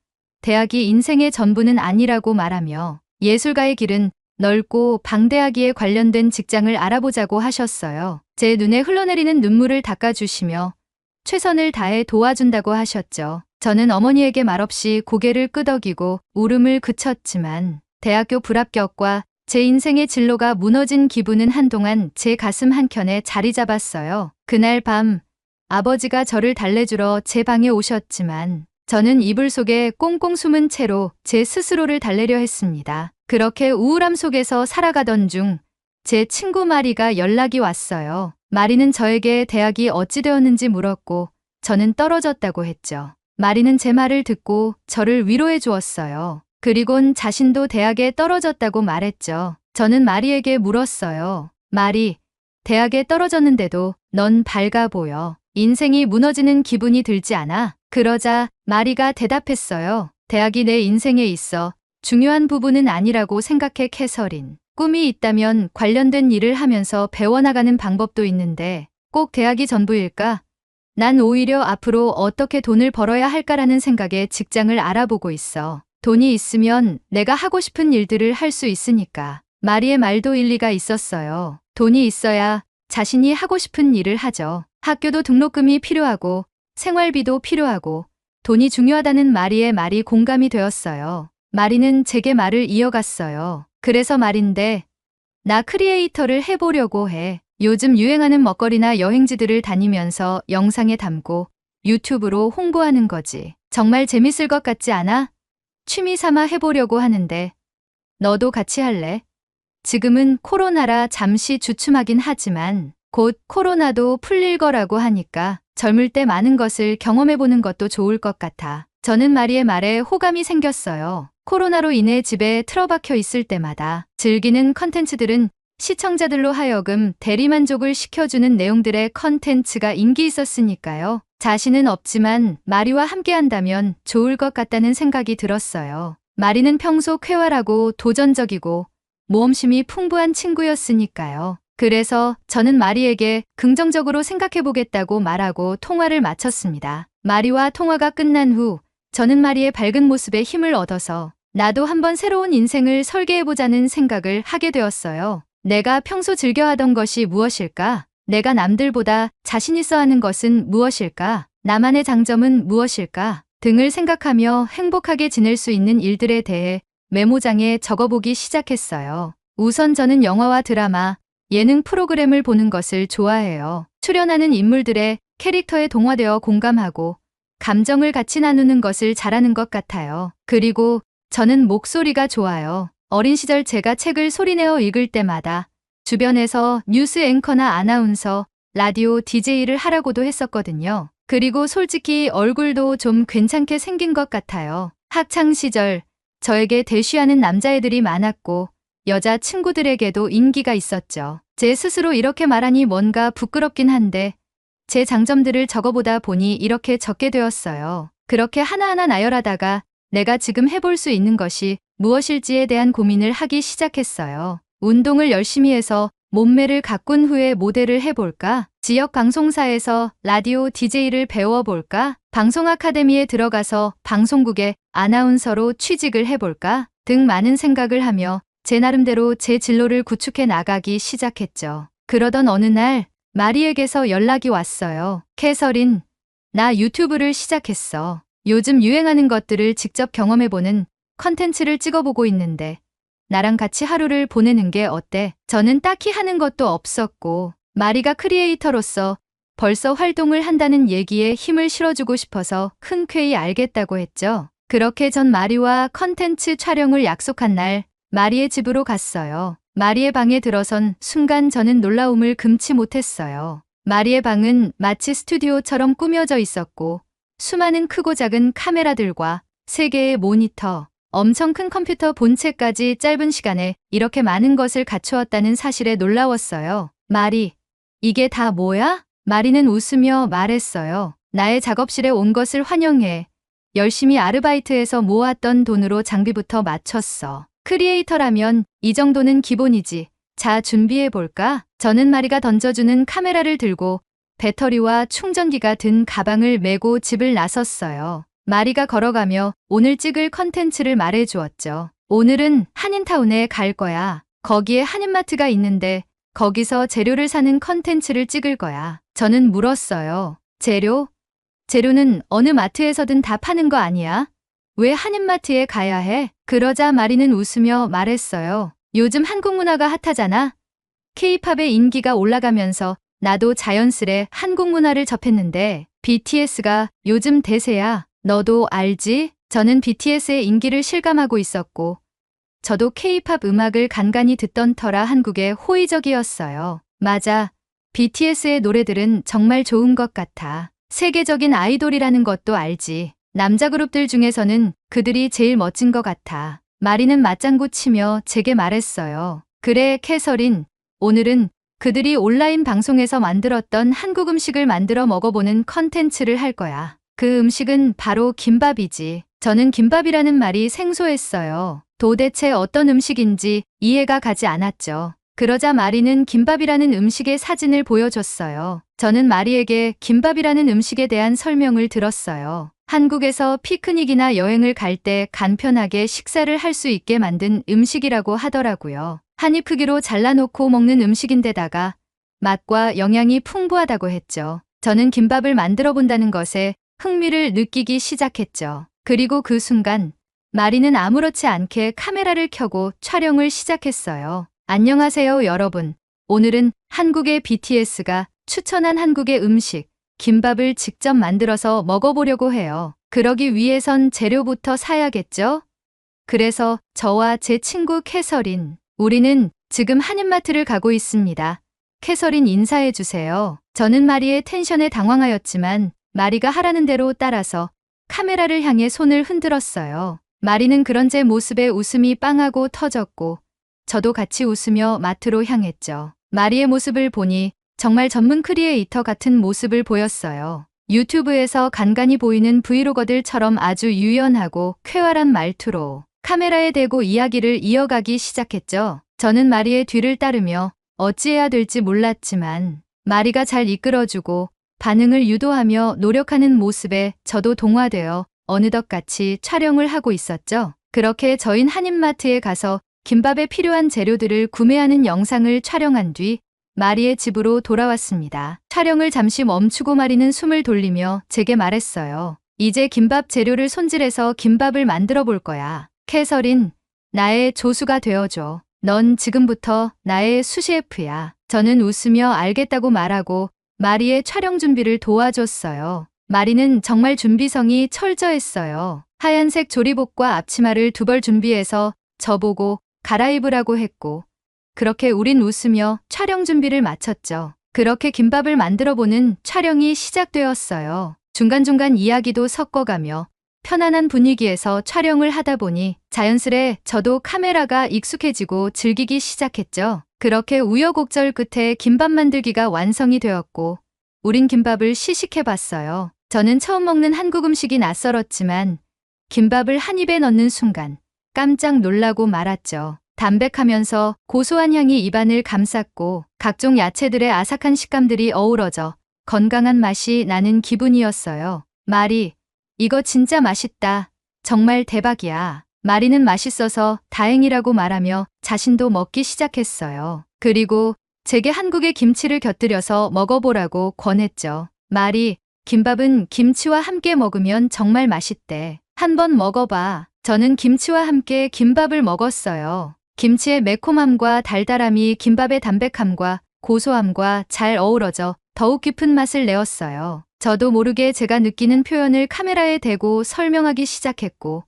대학이 인생의 전부는 아니라고 말하며 예술가의 길은 넓고 방대하기에 관련된 직장을 알아보자고 하셨어요. 제 눈에 흘러내리는 눈물을 닦아주시며 최선을 다해 도와준다고 하셨죠. 저는 어머니에게 말없이 고개를 끄덕이고 울음을 그쳤지만 대학교 불합격과 제 인생의 진로가 무너진 기분은 한동안 제 가슴 한켠에 자리 잡았어요. 그날 밤 아버지가 저를 달래주러 제 방에 오셨지만 저는 이불 속에 꽁꽁 숨은 채로 제 스스로를 달래려 했습니다. 그렇게 우울함 속에서 살아가던 중 제 친구 마리가 연락이 왔어요. 마리는 저에게 대학이 어찌 되었는지 물었고 저는 떨어졌다고 했죠. 마리는 제 말을 듣고 저를 위로해 주었어요. 그리곤 자신도 대학에 떨어졌다고 말했죠. 저는 마리에게 물었어요. 마리, 대학에 떨어졌는데도 넌 밝아 보여. 인생이 무너지는 기분이 들지 않아? 그러자 마리가 대답했어요. 대학이 내 인생에 있어 중요한 부분은 아니라고 생각해 캐서린. 꿈이 있다면 관련된 일을 하면서 배워나가는 방법도 있는데 꼭 대학이 전부일까? 난 오히려 앞으로 어떻게 돈을 벌어야 할까라는 생각에 직장을 알아보고 있어. 돈이 있으면 내가 하고 싶은 일들을 할 수 있으니까. 마리의 말도 일리가 있었어요. 돈이 있어야 자신이 하고 싶은 일을 하죠. 학교도 등록금이 필요하고 생활비도 필요하고 돈이 중요하다는 마리의 말이 공감이 되었어요. 마리는 제게 말을 이어갔어요. 그래서 말인데 나 크리에이터를 해보려고 해. 요즘 유행하는 먹거리나 여행지들을 다니면서 영상에 담고 유튜브로 홍보하는 거지. 정말 재밌을 것 같지 않아? 취미 삼아 해보려고 하는데 너도 같이 할래? 지금은 코로나라 잠시 주춤하긴 하지만 곧 코로나도 풀릴 거라고 하니까 젊을 때 많은 것을 경험해보는 것도 좋을 것 같아. 저는 마리의 말에 호감이 생겼어요. 코로나로 인해 집에 틀어박혀 있을 때마다 즐기는 컨텐츠들은 시청자들로 하여금 대리만족을 시켜주는 내용들의 컨텐츠가 인기 있었으니까요. 자신은 없지만 마리와 함께한다면 좋을 것 같다는 생각이 들었어요. 마리는 평소 쾌활하고 도전적이고 모험심이 풍부한 친구였으니까요. 그래서 저는 마리에게 긍정적으로 생각해보겠다고 말하고 통화를 마쳤습니다. 마리와 통화가 끝난 후 저는 마리의 밝은 모습에 힘을 얻어서 나도 한번 새로운 인생을 설계해보자는 생각을 하게 되었어요. 내가 평소 즐겨하던 것이 무엇일까? 내가 남들보다 자신 있어 하는 것은 무엇일까? 나만의 장점은 무엇일까? 등을 생각하며 행복하게 지낼 수 있는 일들에 대해 메모장에 적어보기 시작했어요. 우선 저는 영화와 드라마, 예능 프로그램을 보는 것을 좋아해요. 출연하는 인물들의 캐릭터에 동화되어 공감하고 감정을 같이 나누는 것을 잘하는 것 같아요. 그리고 저는 목소리가 좋아요. 어린 시절 제가 책을 소리내어 읽을 때마다 주변에서 뉴스 앵커나 아나운서, 라디오 DJ를 하라고도 했었거든요. 그리고 솔직히 얼굴도 좀 괜찮게 생긴 것 같아요. 학창 시절 저에게 대쉬하는 남자애들이 많았고 여자 친구들에게도 인기가 있었죠. 제 스스로 이렇게 말하니 뭔가 부끄럽긴 한데 제 장점들을 적어보다 보니 이렇게 적게 되었어요. 그렇게 하나하나 나열하다가 내가 지금 해볼 수 있는 것이 무엇일지에 대한 고민을 하기 시작했어요. 운동을 열심히 해서 몸매를 가꾼 후에 모델을 해볼까? 지역 방송사에서 라디오 DJ를 배워볼까? 방송 아카데미에 들어가서 방송국의 아나운서로 취직을 해볼까? 등 많은 생각을 하며 제 나름대로 제 진로를 구축해 나가기 시작했죠. 그러던 어느 날 마리에게서 연락이 왔어요. 캐서린, 나 유튜브를 시작했어. 요즘 유행하는 것들을 직접 경험해보는 컨텐츠를 찍어보고 있는데 나랑 같이 하루를 보내는 게 어때? 저는 딱히 하는 것도 없었고 마리가 크리에이터로서 벌써 활동을 한다는 얘기에 힘을 실어주고 싶어서 흔쾌히 알겠다고 했죠. 그렇게 전 마리와 컨텐츠 촬영을 약속한 날 마리의 집으로 갔어요. 마리의 방에 들어선 순간 저는 놀라움을 금치 못했어요. 마리의 방은 마치 스튜디오처럼 꾸며져 있었고 수많은 크고 작은 카메라들과 3개의 모니터, 엄청 큰 컴퓨터 본체까지 짧은 시간에 이렇게 많은 것을 갖추었다는 사실에 놀라웠어요. 마리, 이게 다 뭐야? 마리는 웃으며 말했어요. 나의 작업실에 온 것을 환영해. 열심히 아르바이트해서 모았던 돈으로 장비부터 맞췄어. 크리에이터라면 이 정도는 기본이지. 자, 준비해볼까? 저는 마리가 던져주는 카메라를 들고 배터리와 충전기가 든 가방을 메고 집을 나섰어요. 마리가 걸어가며 오늘 찍을 컨텐츠를 말해주었죠. 오늘은 한인타운에 갈 거야. 거기에 한인마트가 있는데 거기서 재료를 사는 컨텐츠를 찍을 거야. 저는 물었어요. 재료? 재료는 어느 마트에서든 다 파는 거 아니야? 왜 한인마트에 가야 해? 그러자 마리는 웃으며 말했어요. 요즘 한국 문화가 핫하잖아. K-팝의 인기가 올라가면서 나도 자연스레 한국 문화를 접했는데 BTS가 요즘 대세야. 너도 알지? 저는 BTS의 인기를 실감하고 있었고 저도 K-팝 음악을 간간히 듣던 터라 한국에 호의적이었어요. 맞아. BTS의 노래들은 정말 좋은 것 같아. 세계적인 아이돌이라는 것도 알지. 남자 그룹들 중에서는 그들이 제일 멋진 것 같아. 마리는 맞장구 치며 제게 말했어요. 그래, 캐서린. 오늘은 그들이 온라인 방송에서 만들었던 한국 음식을 만들어 먹어보는 컨텐츠를 할 거야. 그 음식은 바로 김밥이지. 저는 김밥이라는 말이 생소했어요. 도대체 어떤 음식인지 이해가 가지 않았죠. 그러자 마리는 김밥이라는 음식의 사진을 보여줬어요. 저는 마리에게 김밥이라는 음식에 대한 설명을 들었어요. 한국에서 피크닉이나 여행을 갈 때 간편하게 식사를 할 수 있게 만든 음식이라고 하더라고요. 한 입 크기로 잘라놓고 먹는 음식인데다가 맛과 영양이 풍부하다고 했죠. 저는 김밥을 만들어 본다는 것에 흥미를 느끼기 시작했죠. 그리고 그 순간 마리는 아무렇지 않게 카메라를 켜고 촬영을 시작했어요. 안녕하세요, 여러분. 오늘은 한국의 BTS가 추천한 한국의 음식, 김밥을 직접 만들어서 먹어보려고 해요. 그러기 위해선 재료부터 사야겠죠? 그래서 저와 제 친구 캐서린, 우리는 지금 한인마트를 가고 있습니다. 캐서린 인사해주세요. 저는 마리의 텐션에 당황하였지만 마리가 하라는 대로 따라서 카메라를 향해 손을 흔들었어요. 마리는 그런 제 모습에 웃음이 빵하고 터졌고 저도 같이 웃으며 마트로 향했죠. 마리의 모습을 보니 정말 전문 크리에이터 같은 모습을 보였어요. 유튜브에서 간간히 보이는 브이로거들처럼 아주 유연하고 쾌활한 말투로 카메라에 대고 이야기를 이어가기 시작했죠. 저는 마리의 뒤를 따르며 어찌해야 될지 몰랐지만 마리가 잘 이끌어주고 반응을 유도하며 노력하는 모습에 저도 동화되어 어느덧 같이 촬영을 하고 있었죠. 그렇게 저흰 한인마트에 가서 김밥에 필요한 재료들을 구매하는 영상을 촬영한 뒤 마리의 집으로 돌아왔습니다. 촬영을 잠시 멈추고 마리는 숨을 돌리며 제게 말했어요. 이제 김밥 재료를 손질해서 김밥을 만들어 볼 거야. 캐서린, 나의 조수가 되어줘. 넌 지금부터 나의 수셰프야. 저는 웃으며 알겠다고 말하고 마리의 촬영 준비를 도와줬어요. 마리는 정말 준비성이 철저했어요. 하얀색 조리복과 앞치마를 2벌 준비해서 저보고 갈아입으라고 했고 그렇게 우린 웃으며 촬영 준비를 마쳤죠. 그렇게 김밥을 만들어보는 촬영이 시작되었어요. 중간중간 이야기도 섞어가며 편안한 분위기에서 촬영을 하다 보니 자연스레 저도 카메라가 익숙해지고 즐기기 시작했죠. 그렇게 우여곡절 끝에 김밥 만들기가 완성이 되었고 우린 김밥을 시식해봤어요. 저는 처음 먹는 한국 음식이 낯설었지만 김밥을 한 입에 넣는 순간 깜짝 놀라고 말았죠. 담백하면서 고소한 향이 입안을 감쌌고 각종 야채들의 아삭한 식감들이 어우러져 건강한 맛이 나는 기분이었어요. 마리, 이거 진짜 맛있다. 정말 대박이야. 마리는 맛있어서 다행이라고 말하며 자신도 먹기 시작했어요. 그리고 제게 한국의 김치를 곁들여서 먹어보라고 권했죠. 마리, 김밥은 김치와 함께 먹으면 정말 맛있대. 한번 먹어봐. 저는 김치와 함께 김밥을 먹었어요. 김치의 매콤함과 달달함이 김밥의 담백함과 고소함과 잘 어우러져 더욱 깊은 맛을 내었어요. 저도 모르게 제가 느끼는 표현을 카메라에 대고 설명하기 시작했고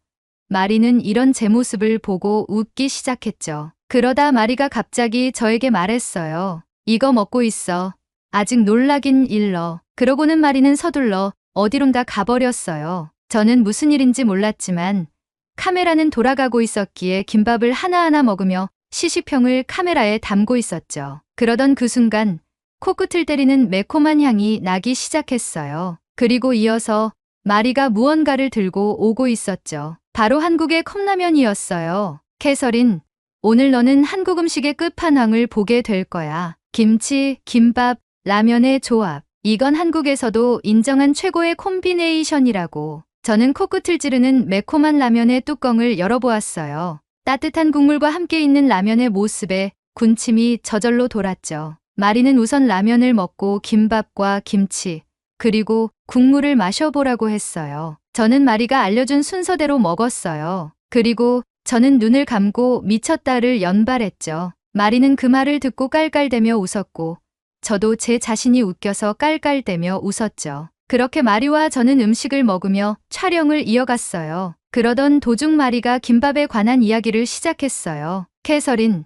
마리는 이런 제 모습을 보고 웃기 시작했죠. 그러다 마리가 갑자기 저에게 말했어요. 이거 먹고 있어. 아직 놀라긴 일러. 그러고는 마리는 서둘러 어디론가 가버렸어요. 저는 무슨 일인지 몰랐지만 카메라는 돌아가고 있었기에 김밥을 하나하나 먹으며 시식평을 카메라에 담고 있었죠. 그러던 그 순간 코끝을 때리는 매콤한 향이 나기 시작했어요. 그리고 이어서 마리가 무언가를 들고 오고 있었죠. 바로 한국의 컵라면이었어요. 캐서린, 오늘 너는 한국 음식의 끝판왕을 보게 될 거야. 김치, 김밥, 라면의 조합. 이건 한국에서도 인정한 최고의 콤비네이션이라고. 저는 코끝을 찌르는 매콤한 라면의 뚜껑을 열어보았어요. 따뜻한 국물과 함께 있는 라면의 모습에 군침이 저절로 돌았죠. 마리는 우선 라면을 먹고 김밥과 김치, 그리고 국물을 마셔보라고 했어요. 저는 마리가 알려준 순서대로 먹었어요. 그리고 저는 눈을 감고 미쳤다를 연발했죠. 마리는 그 말을 듣고 깔깔대며 웃었고 저도 제 자신이 웃겨서 깔깔대며 웃었죠. 그렇게 마리와 저는 음식을 먹으며 촬영을 이어갔어요. 그러던 도중 마리가 김밥에 관한 이야기를 시작했어요. 캐서린,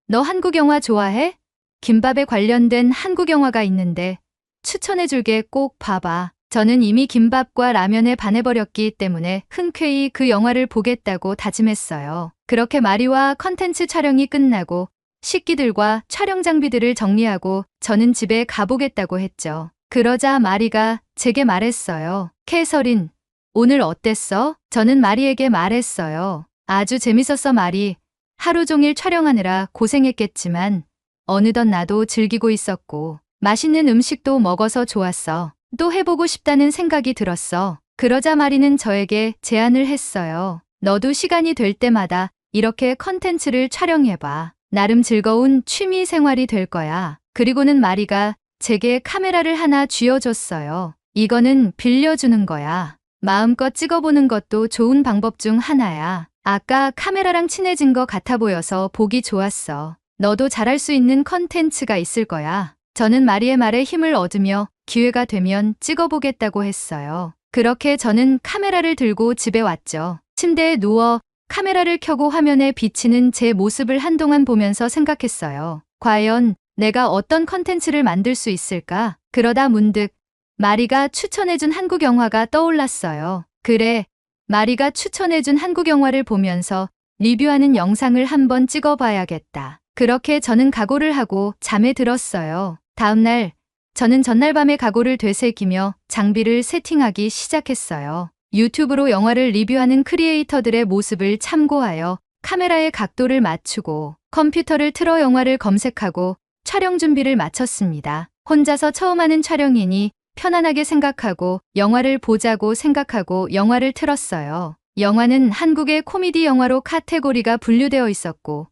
너 한국 영화 좋아해? 김밥에 관련된 한국 영화가 있는데 추천해줄게. 꼭 봐봐. 저는 이미 김밥과 라면에 반해버렸기 때문에 흔쾌히 그 영화를 보겠다고 다짐했어요. 그렇게 마리와 컨텐츠 촬영이 끝나고 식기들과 촬영 장비들을 정리하고 저는 집에 가보겠다고 했죠. 그러자 마리가 제게 말했어요. 캐서린, 오늘 어땠어? 저는 마리에게 말했어요. 아주 재밌었어, 마리. 하루 종일 촬영하느라 고생했겠지만 어느덧 나도 즐기고 있었고 맛있는 음식도 먹어서 좋았어. 또 해보고 싶다는 생각이 들었어. 그러자 마리는 저에게 제안을 했어요. 너도 시간이 될 때마다 이렇게 컨텐츠를 촬영해봐. 나름 즐거운 취미 생활이 될 거야. 그리고는 마리가 제게 카메라를 하나 쥐어줬어요. 이거는 빌려주는 거야. 마음껏 찍어보는 것도 좋은 방법 중 하나야. 아까 카메라랑 친해진 것 같아 보여서 보기 좋았어. 너도 잘할 수 있는 컨텐츠가 있을 거야. 저는 마리의 말에 힘을 얻으며 기회가 되면 찍어보겠다고 했어요. 그렇게 저는 카메라를 들고 집에 왔죠. 침대에 누워 카메라를 켜고 화면에 비치는 제 모습을 한동안 보면서 생각했어요. 과연 내가 어떤 컨텐츠를 만들 수 있을까? 그러다 문득 마리가 추천해준 한국 영화가 떠올랐어요. 그래, 마리가 추천해준 한국 영화를 보면서 리뷰하는 영상을 한번 찍어봐야겠다. 그렇게 저는 각오를 하고 잠에 들었어요. 다음날 저는 전날 밤에 각오를 되새기며 장비를 세팅하기 시작했어요. 유튜브로 영화를 리뷰하는 크리에이터들의 모습을 참고하여 카메라의 각도를 맞추고 컴퓨터를 틀어 영화를 검색하고 촬영 준비를 마쳤습니다. 혼자서 처음 하는 촬영이니 편안하게 생각하고 영화를 보자고 생각하고 영화를 틀었어요. 영화는 한국의 코미디 영화로 카테고리가 분류되어 있었고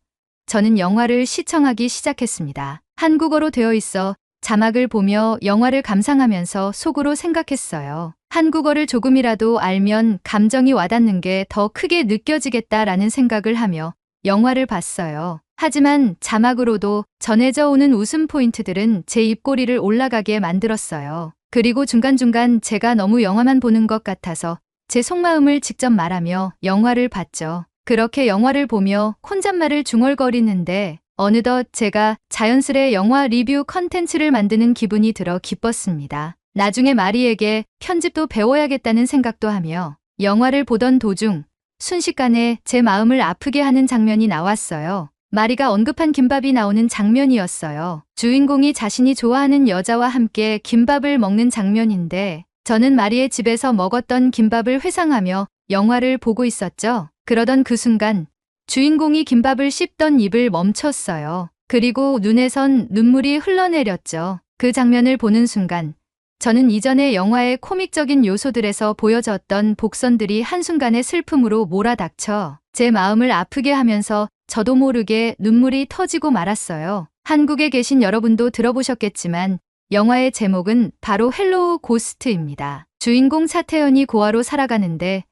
저는 영화를 시청하기 시작했습니다. 한국어로 되어 있어 자막을 보며 영화를 감상하면서 속으로 생각했어요. 한국어를 조금이라도 알면 감정이 와닿는 게 더 크게 느껴지겠다라는 생각을 하며 영화를 봤어요. 하지만 자막으로도 전해져 오는 웃음 포인트들은 제 입꼬리를 올라가게 만들었어요. 그리고 중간중간 제가 너무 영화만 보는 것 같아서 제 속마음을 직접 말하며 영화를 봤죠. 그렇게 영화를 보며 혼잣말을 중얼거리는데 어느덧 제가 자연스레 영화 리뷰 컨텐츠를 만드는 기분이 들어 기뻤습니다. 나중에 마리에게 편집도 배워야겠다는 생각도 하며 영화를 보던 도중 순식간에 제 마음을 아프게 하는 장면이 나왔어요. 마리가 언급한 김밥이 나오는 장면이었어요. 주인공이 자신이 좋아하는 여자와 함께 김밥을 먹는 장면인데 저는 마리의 집에서 먹었던 김밥을 회상하며 영화를 보고 있었죠. 그러던 그 순간 주인공이 김밥을 씹던 입을 멈췄어요. 그리고 눈에선 눈물이 흘러내렸죠. 그 장면을 보는 순간 저는 이전의 영화의 코믹적인 요소들에서 보여졌던 복선들이 한순간에 슬픔으로 몰아닥쳐 제 마음을 아프게 하면서 저도 모르게 눈물이 터지고 말았어요. 한국에 계신 여러분도 들어보셨겠지만 영화의 제목은 바로 헬로우 고스트입니다. 주인공 차태현이 고아로 살아가는데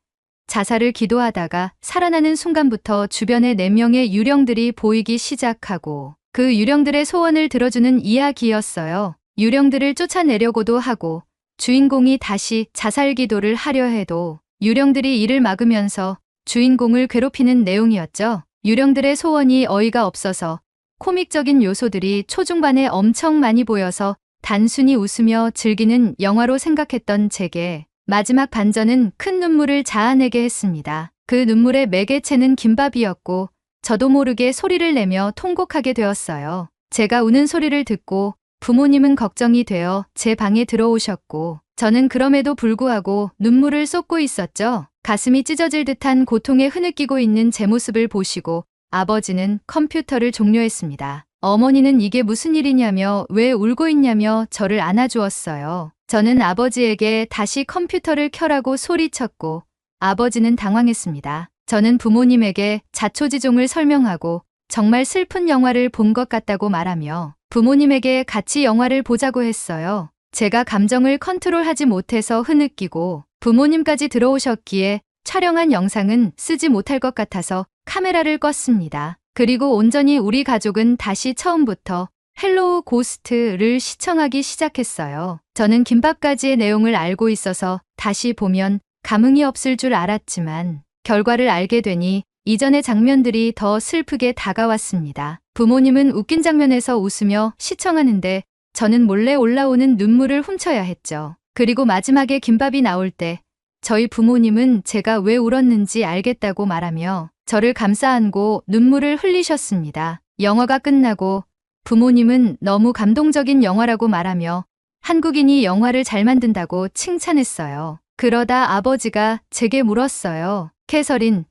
자살을 기도하다가 살아나는 순간부터 주변에 4명의 유령들이 보이기 시작하고 그 유령들의 소원을 들어주는 이야기였어요. 유령들을 쫓아내려고도 하고 주인공이 다시 자살 기도를 하려 해도 유령들이 이를 막으면서 주인공을 괴롭히는 내용이었죠. 유령들의 소원이 어이가 없어서 코믹적인 요소들이 초중반에 엄청 많이 보여서 단순히 웃으며 즐기는 영화로 생각했던 제게 마지막 반전은 큰 눈물을 자아내게 했습니다. 그 눈물의 매개체는 김밥이었고 저도 모르게 소리를 내며 통곡하게 되었어요. 제가 우는 소리를 듣고 부모님은 걱정이 되어 제 방에 들어오셨고 저는 그럼에도 불구하고 눈물을 쏟고 있었죠. 가슴이 찢어질 듯한 고통에 흐느끼고 있는 제 모습을 보시고 아버지는 컴퓨터를 종료했습니다. 어머니는 이게 무슨 일이냐며 왜 울고 있냐며 저를 안아주었어요. 저는 아버지에게 다시 컴퓨터를 켜라고 소리쳤고 아버지는 당황했습니다. 저는 부모님에게 자초지종을 설명하고 정말 슬픈 영화를 본 것 같다고 말하며 부모님에게 같이 영화를 보자고 했어요. 제가 감정을 컨트롤하지 못해서 흐느끼고 부모님까지 들어오셨기에 촬영한 영상은 쓰지 못할 것 같아서 카메라를 껐습니다. 그리고 온전히 우리 가족은 다시 처음부터 헬로우 고스트를 시청하기 시작했어요. 저는 김밥까지의 내용을 알고 있어서 다시 보면 감흥이 없을 줄 알았지만 결과를 알게 되니 이전의 장면들이 더 슬프게 다가왔습니다. 부모님은 웃긴 장면에서 웃으며 시청하는데 저는 몰래 올라오는 눈물을 훔쳐야 했죠. 그리고 마지막에 김밥이 나올 때 저희 부모님은 제가 왜 울었는지 알겠다고 말하며 저를 감싸 안고 눈물을 흘리셨습니다. 영화가 끝나고 부모님은 너무 감동적인 영화라고 말하며 한국인이 영화를 잘 만든다고 칭찬했어요. 그러다 아버지가 제게 물었어요. 캐서린,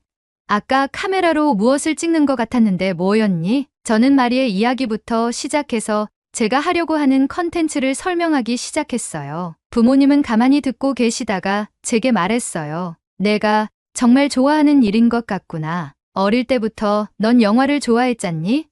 아까 카메라로 무엇을 찍는 것 같았는데 뭐였니? 저는 마리의 이야기부터 시작해서 제가 하려고 하는 컨텐츠를 설명하기 시작했어요. 부모님은 가만히 듣고 계시다가 제게 말했어요. 내가 정말 좋아하는 일인 것 같구나. 어릴 때부터 넌 영화를 좋아했잖니?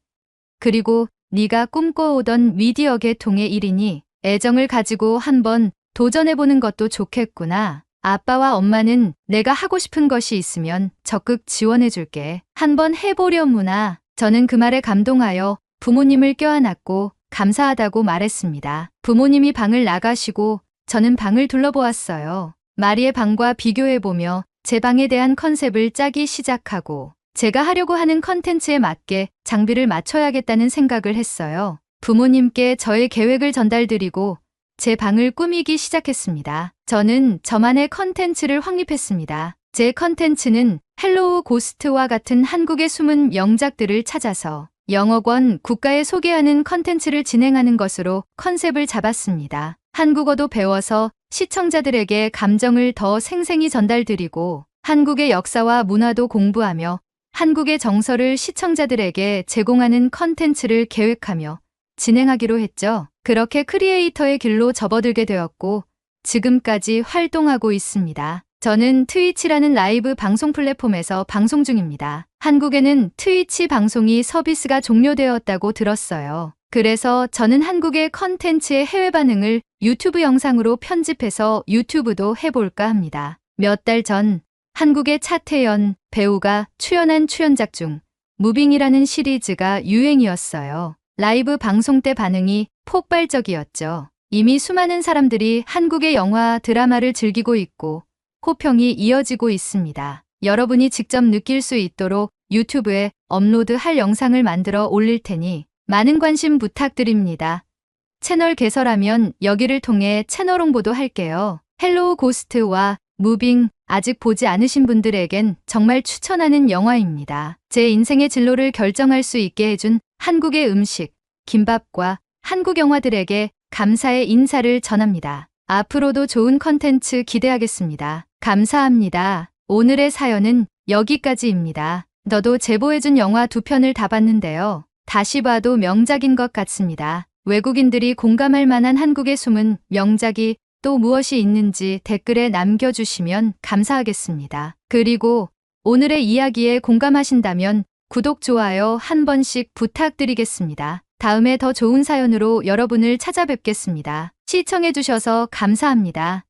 그리고 네가 꿈꿔오던 미디어 계통의 일이니 애정을 가지고 한번 도전해보는 것도 좋겠구나. 아빠와 엄마는 내가 하고 싶은 것이 있으면 적극 지원해줄게. 한번 해보려무나. 저는 그 말에 감동하여 부모님을 껴안았고 감사하다고 말했습니다. 부모님이 방을 나가시고 저는 방을 둘러보았어요. 마리의 방과 비교해보며 제 방에 대한 컨셉을 짜기 시작하고 제가 하려고 하는 컨텐츠에 맞게 장비를 맞춰야겠다는 생각을 했어요. 부모님께 저의 계획을 전달드리고 제 방을 꾸미기 시작했습니다. 저는 저만의 컨텐츠를 확립했습니다. 제 컨텐츠는 헬로우 고스트와 같은 한국의 숨은 명작들을 찾아서 영어권 국가에 소개하는 컨텐츠를 진행하는 것으로 컨셉을 잡았습니다. 한국어도 배워서 시청자들에게 감정을 더 생생히 전달드리고 한국의 역사와 문화도 공부하며 한국의 정서를 시청자들에게 제공하는 컨텐츠를 계획하며 진행하기로 했죠. 그렇게 크리에이터의 길로 접어들게 되었고 지금까지 활동하고 있습니다. 저는 트위치라는 라이브 방송 플랫폼에서 방송 중입니다. 한국에는 트위치 방송이 서비스가 종료되었다고 들었어요. 그래서 저는 한국의 컨텐츠의 해외 반응을 유튜브 영상으로 편집해서 유튜브도 해볼까 합니다. 몇 달 전 한국의 차태현 배우가 출연한 출연작 중 무빙이라는 시리즈가 유행이었어요. 라이브 방송 때 반응이 폭발적이었죠. 이미 수많은 사람들이 한국의 영화, 드라마를 즐기고 있고 호평이 이어지고 있습니다. 여러분이 직접 느낄 수 있도록 유튜브에 업로드할 영상을 만들어 올릴 테니 많은 관심 부탁드립니다. 채널 개설하면 여기를 통해 채널 홍보도 할게요. 헬로우 고스트와 무빙 아직 보지 않으신 분들에겐 정말 추천하는 영화입니다. 제 인생의 진로를 결정할 수 있게 해준 한국의 음식, 김밥과 한국 영화들에게 감사의 인사를 전합니다. 앞으로도 좋은 컨텐츠 기대하겠습니다. 감사합니다. 오늘의 사연은 여기까지입니다. 저도 제보해준 영화 2편을 다 봤는데요. 다시 봐도 명작인 것 같습니다. 외국인들이 공감할 만한 한국의 숨은 명작이 또 무엇이 있는지 댓글에 남겨주시면 감사하겠습니다. 그리고 오늘의 이야기에 공감하신다면 구독, 좋아요 한 번씩 부탁드리겠습니다. 다음에 더 좋은 사연으로 여러분을 찾아뵙겠습니다. 시청해주셔서 감사합니다.